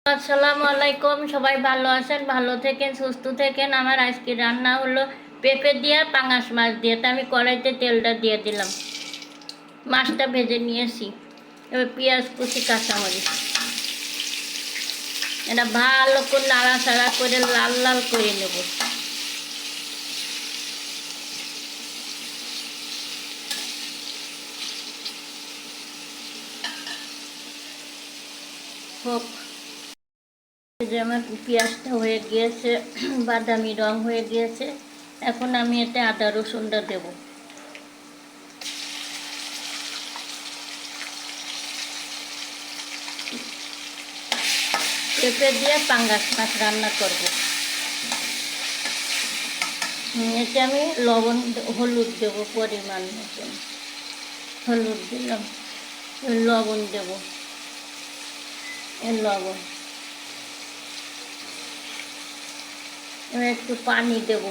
আসসালামু আলাইকুম। সবাই ভালো আছেন, ভালো থেকেন, সুস্থ থেকেন। আমার আজকে রান্না হলো পেঁপে দিয়ে পাঙাশ মাছ দিয়ে। তো আমি কড়াইতে তেলটা দিয়ে দিলাম, মাছটা ভেজে নিয়েছি। এবার পেঁয়াজ কুচি, কাঁচামরিচ, এটা ভালো করে নাড়াচাড়া করে লাল লাল করে নেব। হোক, যে আমার পেঁয়াজটা হয়ে গিয়েছে, বাদামি রং হয়ে গিয়েছে। এখন আমি এতে আদা রসুনটা দেবো। পেঁপে দিয়ে পাঙ্গাস মাছ রান্না করব। এতে আমি লবণ, হলুদ দেবো পরিমাণ মতন। হলুদ দিলাম, লবণ দেব, লবণ, এবার একটু পানি দেব।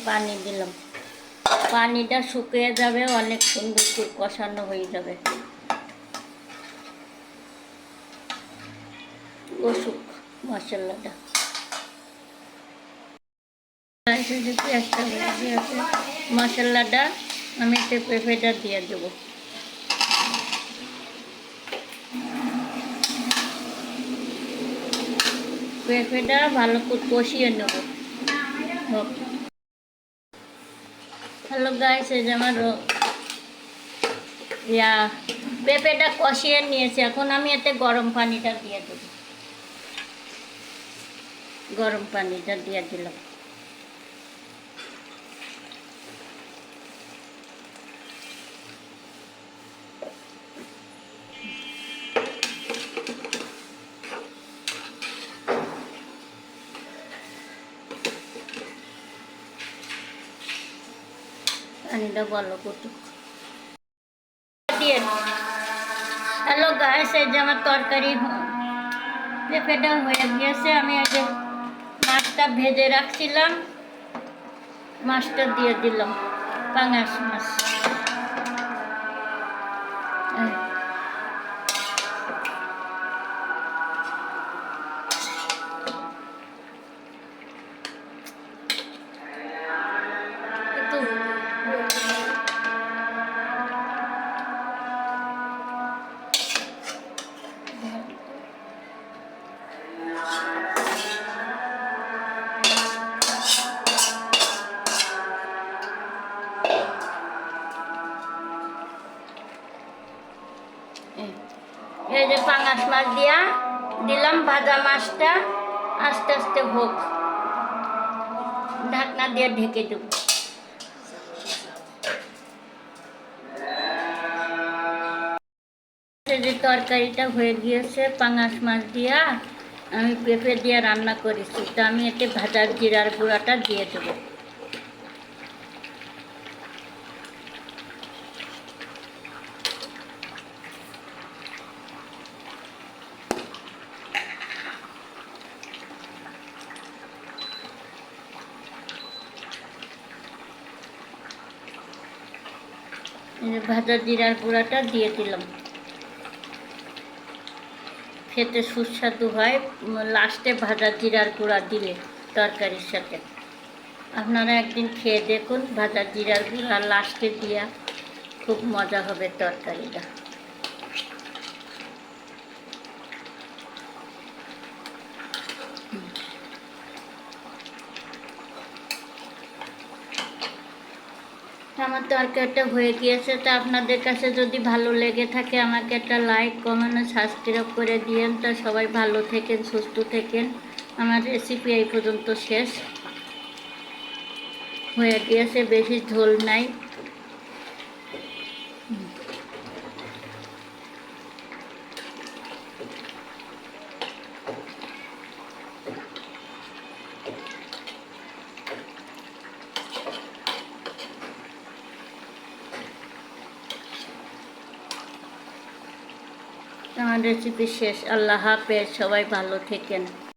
পানি দিলাম, পানিটা শুকিয়ে যাবে, অনেক সুন্দর করে কষানো হয়ে যাবে। কষুক মশলাটা। পেঁয়াজটা হয়ে গিয়েছে, মশলাটা আমি একটু পেঁপেটা দিয়ে দেবো। পেঁপেটা ভালো করে কষিয়ে নেব। হ্যালো গাইস, এই যে আমার পেঁপেটা কষিয়ে নিয়েছি। এখন আমি এতে গরম পানিটা দিয়ে দেব। গরম পানিটা দিয়ে দিলাম। পানিটা ভালো করতে দিয়ে। হ্যালো গাইস, এই যে আমার তরকারি পেঁপেটা হয়ে গিয়েছে। আমি এই যে মাছটা ভেজে রাখছিলাম, মাছটা দিয়ে দিলাম, পাঙাশ মাছ। একটু এই যে পাঙাশ মাছ দিয়া দিলাম, ভাজা মাছটা আস্তে আস্তে হোক, ঢাকনা দিয়ে ঢেকে দেব। যে তরকারিটা হয়ে গিয়েছে পাঙাশ মাছ দিয়া, আমি পেঁপে দিয়ে রান্না করেছি। তো আমি এতে ভাজা জিরার গুঁড়াটা দিয়ে দেবো। ভাজা জিরার গুঁড়াটা দিয়ে দিলাম। খেতে সুস্বাদু হয় লাস্টে ভাজা জিরার গুঁড়া দিলে তরকারির সাথে। আপনারা একদিন খেয়ে দেখুন, ভাজা জিরার গুঁড়া লাস্টে দিয়া, খুব মজা হবে তরকারিটা। আমার তরকারিটা হয়ে গিয়েছে। তা আপনাদের কাছে যদি ভালো লেগে থাকে আমাকে একটা লাইক, কমেন্ট, সাবস্ক্রাইব করে দিয়েন। তা সবাই ভালো থেকেন, সুস্থ থেকেন। আমার রেসিপি এই পর্যন্ত শেষ হয়ে গিয়েছে, বেশি ঝোল নাই। আমার রেসিপি শেষ। আল্লাহ হাফেজ, সবাই ভালো থেকেন।